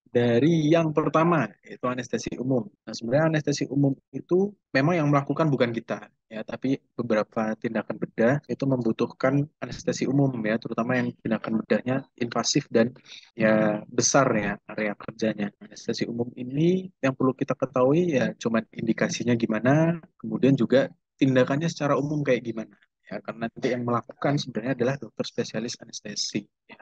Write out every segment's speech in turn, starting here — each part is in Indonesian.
Dari yang pertama, itu anestesi umum. Nah, sebenarnya anestesi umum itu memang yang melakukan bukan kita, ya, tapi beberapa tindakan bedah itu membutuhkan anestesi umum, ya, terutama yang tindakan bedahnya invasif dan ya besar ya area kerjanya. Anestesi umum ini yang perlu kita ketahui ya cuman indikasinya gimana, kemudian juga tindakannya secara umum kayak gimana. Ya, karena nanti yang melakukan sebenarnya adalah dokter spesialis anestesi. Ya.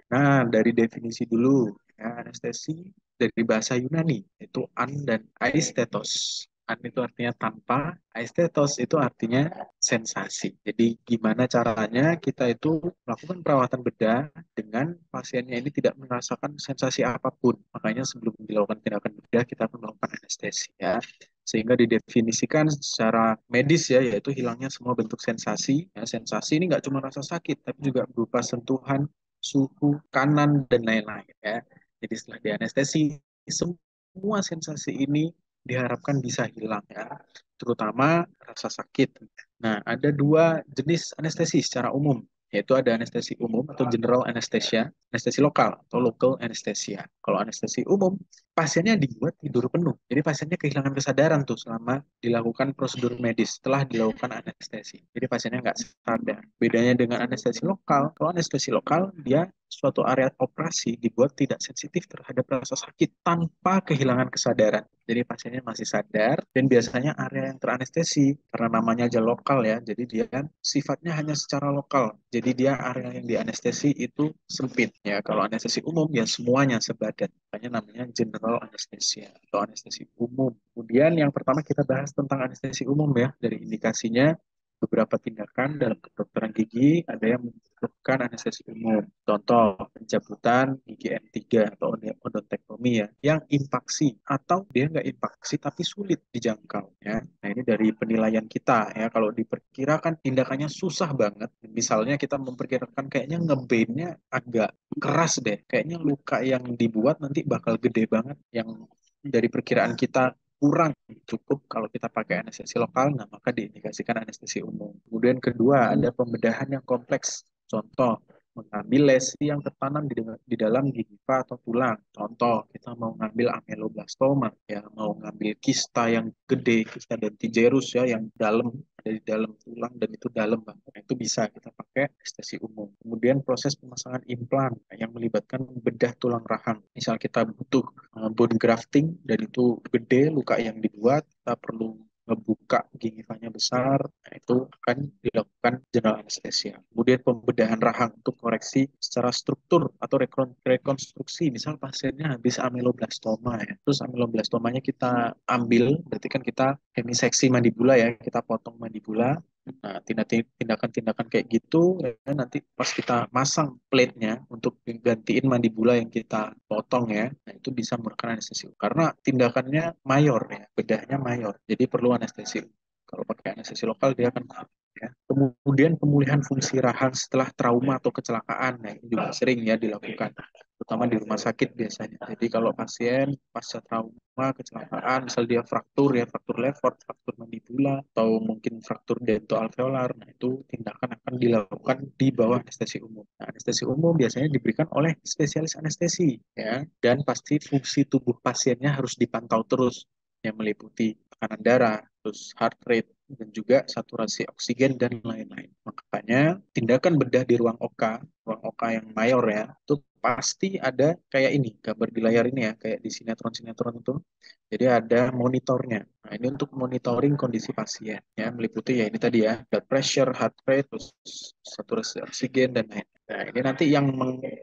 Nah, dari definisi dulu, ya, anestesi dari bahasa Yunani itu an dan aistetos. An itu artinya tanpa, aistetos itu artinya sensasi. Jadi gimana caranya kita itu melakukan perawatan bedah dengan pasiennya ini tidak merasakan sensasi apapun. Makanya sebelum dilakukan tindakan bedah kita akan melakukan anestesi ya. Sehingga didefinisikan secara medis ya, yaitu hilangnya semua bentuk sensasi. Ya, sensasi ini nggak cuma rasa sakit, tapi juga berupa sentuhan, suhu, kanan, dan lain-lain ya. Jadi setelah dianestesi, semua sensasi ini diharapkan bisa hilang ya, terutama rasa sakit. Nah, ada dua jenis anestesi secara umum, yaitu ada anestesi umum atau general anesthesia, anestesi lokal atau local anesthesia. Kalau anestesi umum, pasiennya dibuat tidur penuh. Jadi pasiennya kehilangan kesadaran tuh selama dilakukan prosedur medis setelah dilakukan anestesi. Jadi pasiennya nggak sadar. Bedanya dengan anestesi lokal, kalau anestesi lokal dia suatu area operasi dibuat tidak sensitif terhadap rasa sakit tanpa kehilangan kesadaran. Jadi pasiennya masih sadar dan biasanya area yang teranestesi karena namanya aja lokal ya. Jadi dia sifatnya hanya secara lokal. Jadi dia area yang dianestesi itu sempit ya. Kalau anestesi umum ya semuanya sebadan. Makanya namanya general anesthesia atau anestesi umum. Kemudian yang pertama kita bahas tentang anestesi umum ya. Dari indikasinya beberapa tindakan dalam kedokteran gigi ada yang membutuhkan anestesi umum. Contoh, pencabutan gigi M3 atau odontektomi ya, yang impaksi atau dia nggak impaksi tapi sulit dijangkau ya. Nah ini dari penilaian kita ya, kalau diperkirakan tindakannya susah banget, misalnya kita memperkirakan kayaknya ngebennya agak keras deh, kayaknya luka yang dibuat nanti bakal gede banget, yang dari perkiraan kita kurang cukup kalau kita pakai anestesi lokal, nah maka diindikasikan anestesi umum. Kemudian kedua, ada pembedahan yang kompleks. Contoh, mengambil lesi yang tertanam di dalam gingiva atau tulang. Contoh, kita mau ngambil ameloblastoma, ya, mau ngambil kista yang gede, kista dentigerus ya, yang dalam, ada di dalam tulang dan itu dalam banget. Nah, itu bisa kita pakai anestesi umum. Kemudian proses pemasangan implan yang melibatkan bedah tulang rahang. Misal kita butuh bone grafting dan itu gede luka yang dibuat, kita perlu ngebuka gingivanya besar, nah itu akan dilakukan general anesthesia. Kemudian pembedahan rahang untuk koreksi secara struktur atau rekonstruksi, misal pasiennya habis ameloblastoma ya, terus ameloblastomanya kita ambil, berarti kan kita hemiseksi mandibula ya, kita potong mandibula. Nah, tindakan-tindakan kayak gitu ya, nanti pas kita masang plate-nya untuk gantiin mandibula yang kita potong ya, nah itu bisa memerlukan anestesi. Karena tindakannya mayor ya, bedahnya mayor, jadi perlu anestesi. Kalau pakai anestesi lokal dia akan ya. Kemudian pemulihan fungsi rahang setelah trauma atau kecelakaan, nah ini juga sering ya dilakukan, terutama di rumah sakit biasanya. Jadi kalau pasien pasca trauma, kecelakaan, misal dia fraktur ya, fraktur lever, fraktur mandibula, atau mungkin fraktur dentoalveolar, nah itu tindakan akan dilakukan di bawah anestesi umum. Nah, anestesi umum biasanya diberikan oleh spesialis anestesi ya, dan pasti fungsi tubuh pasiennya harus dipantau terus, yang meliputi tekanan darah, terus heart rate, dan juga saturasi oksigen dan lain-lain. Makanya tindakan bedah di ruang OK yang mayor ya, itu pasti ada kayak ini, gambar di layar ini ya, kayak di sinetron-sinetron itu. Jadi ada monitornya. Nah, ini untuk monitoring kondisi pasien ya, meliputi ya ini tadi ya, blood pressure, heart rate, terus saturasi oksigen dan lain. Nah, ini nanti yang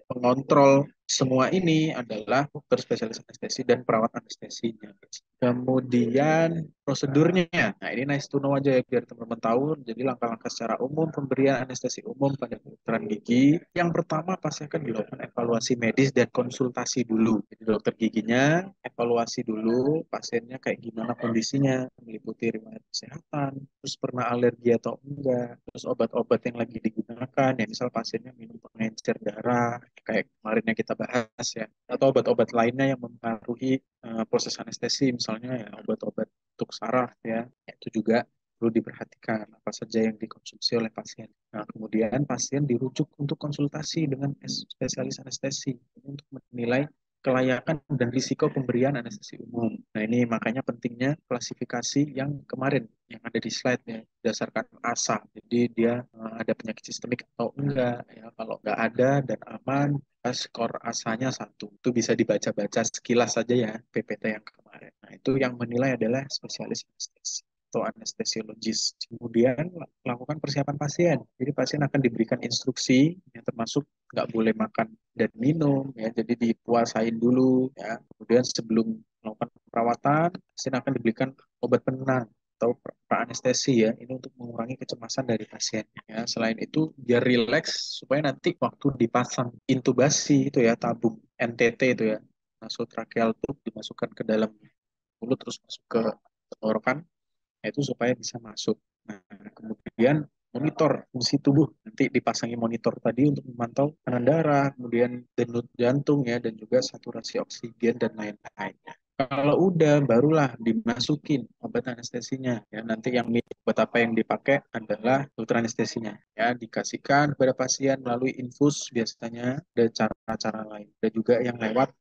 mengontrol semua ini adalah dokter spesialis anestesi dan perawat anestesinya. Kemudian prosedurnya, nah ini nice to know aja ya biar teman-teman tahu. Jadi langkah-langkah secara umum pemberian anestesi umum pada kedokteran gigi. Yang pertama pasti akan dilakukan evaluasi medis dan konsultasi dulu. Jadi dokter giginya evaluasi dulu pasiennya kayak gimana kondisinya, meliputi riwayat kesehatan, terus pernah alergi atau enggak, terus obat-obat yang lagi digunakan, ya misal pasiennya minum pengencer darah, kayak kemarin yang kita bahas ya, atau obat-obat lainnya yang mempengaruhi proses anestesi, misalnya ya obat-obat untuk saraf ya, itu juga perlu diperhatikan apa saja yang dikonsumsi oleh pasien. Nah, kemudian pasien dirujuk untuk konsultasi dengan spesialis anestesi untuk menilai kelayakan dan risiko pemberian anestesi umum. Nah, ini makanya pentingnya klasifikasi yang kemarin yang ada di slide ya, berdasarkan ASA. Jadi dia ada penyakit sistemik atau enggak ya. Kalau enggak ada dan aman, skor ASA-nya 1. Itu bisa dibaca-baca sekilas saja ya PPT yang kemarin. Nah, itu yang menilai adalah spesialis anestesi atau anestesiologis. Kemudian lakukan persiapan pasien. Jadi pasien akan diberikan instruksi yang termasuk nggak boleh makan dan minum ya. Jadi dipuasain dulu ya. Kemudian sebelum melakukan perawatan, pasien akan diberikan obat penenang atau anestesi ya. Ini untuk mengurangi kecemasan dari pasien ya. Selain itu biar rileks supaya nanti waktu dipasang intubasi itu ya, tabung NTT itu ya, nasotracheal tube dimasukkan ke dalam mulut terus masuk ke tenggorokan, itu supaya bisa masuk. Nah, kemudian monitor fungsi tubuh, nanti dipasangi monitor tadi untuk memantau tekanan darah, kemudian denyut jantung ya, dan juga saturasi oksigen dan lain-lain. Kalau udah, barulah dimasukin obat anestesinya. Ya, nanti yang obat apa yang dipakai adalah dokter anestesinya. Ya, dikasihkan kepada pasien melalui infus biasanya, ada cara-cara lain. Ada juga yang lewat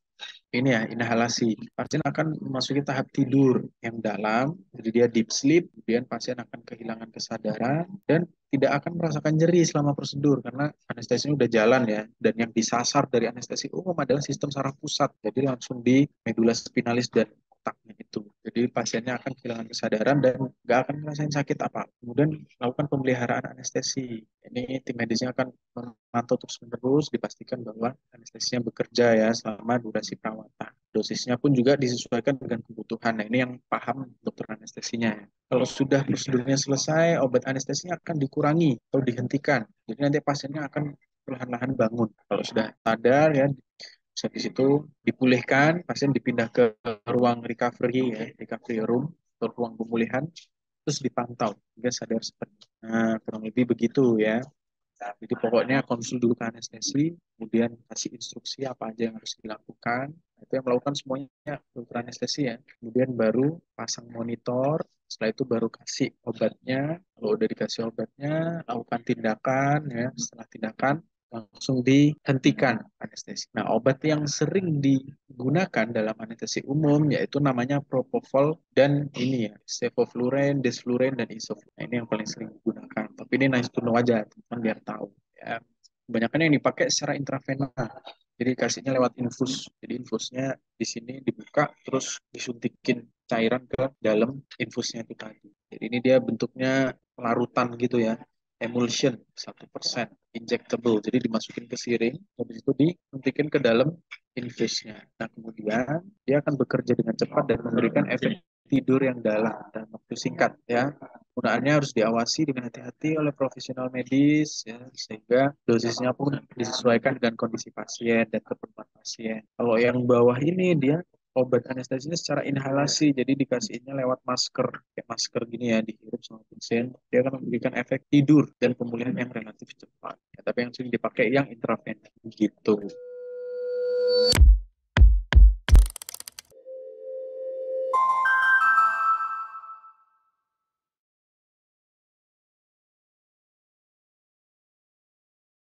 ini ya, inhalasi. Pasien akan memasuki tahap tidur yang dalam, jadi dia deep sleep, kemudian pasien akan kehilangan kesadaran dan tidak akan merasakan nyeri selama prosedur karena anestesinya udah jalan ya. Dan yang disasar dari anestesi umum adalah sistem saraf pusat, jadi langsung di medula spinalis dan otaknya itu. Jadi pasiennya akan kehilangan kesadaran dan nggak akan merasakan sakit apa. Kemudian lakukan pemeliharaan anestesi. Ini tim medisnya akan memantau terus-menerus, dipastikan bahwa anestesinya bekerja ya selama durasi perawatan. Dosisnya pun juga disesuaikan dengan kebutuhan. Nah, ini yang paham dokter anestesinya. Kalau sudah prosedurnya selesai, obat anestesinya akan dikurangi atau dihentikan. Jadi nanti pasiennya akan perlahan-lahan bangun. Kalau sudah sadar ya, habis itu dipulihkan, pasien dipindah ke ruang recovery ya, recovery room atau ruang pemulihan, terus dipantau hingga sadar sepenuhnya. Nah, kurang lebih begitu ya. Nah, jadi pokoknya konsul dulu ke anestesi, kemudian kasih instruksi apa aja yang harus dilakukan. Nah, itu yang melakukan semuanya dokter anestesi ya. Kemudian baru pasang monitor, setelah itu baru kasih obatnya. Kalau udah dikasih obatnya, lakukan tindakan ya. Setelah tindakan langsung dihentikan anestesi. Nah, obat yang sering digunakan dalam anestesi umum yaitu namanya propofol dan ini ya, sevofluren, desfluren dan isofluren. Nah, ini yang paling sering digunakan. Tapi ini nice to know aja, teman biar tahu. Ya. Kebanyakan yang dipakai secara intravena. Jadi kasihnya lewat infus. Jadi infusnya di sini dibuka terus disuntikin cairan ke dalam infusnya itu tadi. Jadi ini dia bentuknya larutan gitu ya, emulsion 1%, injectable. Jadi dimasukin ke siring, habis itu disuntikin ke dalam infusnya. Nah, kemudian dia akan bekerja dengan cepat dan memberikan efek tidur yang dalam dan waktu singkat ya. Penggunaannya harus diawasi dengan hati-hati oleh profesional medis ya, sehingga dosisnya pun disesuaikan dengan kondisi pasien dan keperluan pasien. Kalau yang bawah ini dia obat anestesinya secara inhalasi, jadi dikasihnya lewat masker, kayak masker gini ya, dihirup sama pasien. Dia akan memberikan efek tidur dan pemulihan yang relatif cepat. Ya, tapi yang sering dipakai yang intravena gitu.